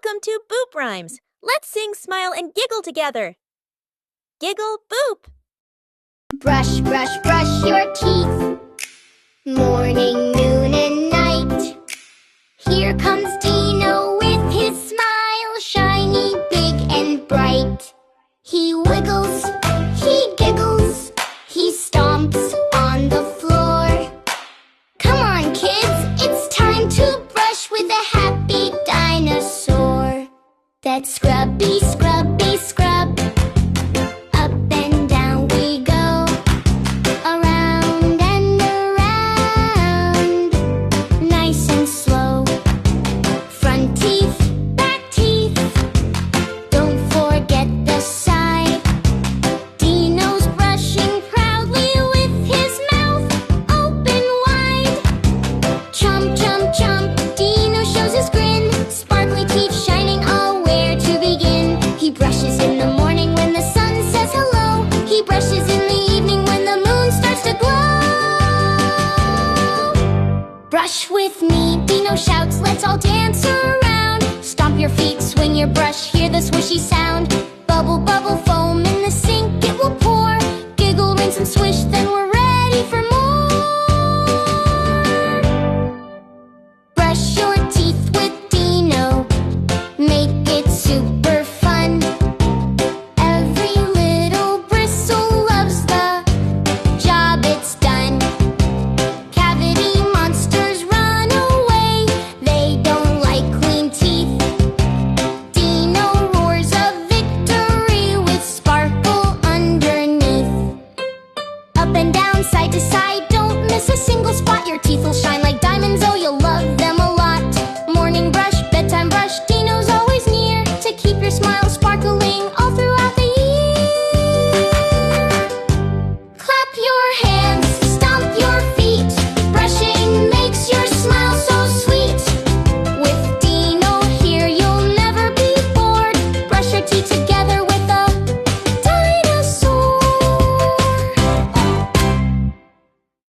Welcome to Boop Rhymes. Let's sing, smile, and giggle together. Giggle, boop. Brush, brush, brush your teeth. Morning, noon, and night. Here comes Dino with his smile, shiny, big, and bright. He wiggles, he giggles, he stomps on the floor. Come on, kids, it's time to brush with a happy dinosaur. That's scrubby, scrubby, scrub. Up and down we go, around and around, nice and slow. Front teeth, back teeth, don't forget the side. Dino's brushing proudly with his mouth open wide. Chomp, chomp, chomp, Dino shows his grin, sparkly teeth shining, oh, where to begin? He brushes in the morning when the sun says hello. He brushes in the evening when the moon starts to glow. Brush with me, Dino shouts, let's all dance around. Stomp your feet, swing your brush, hear the swishy sound.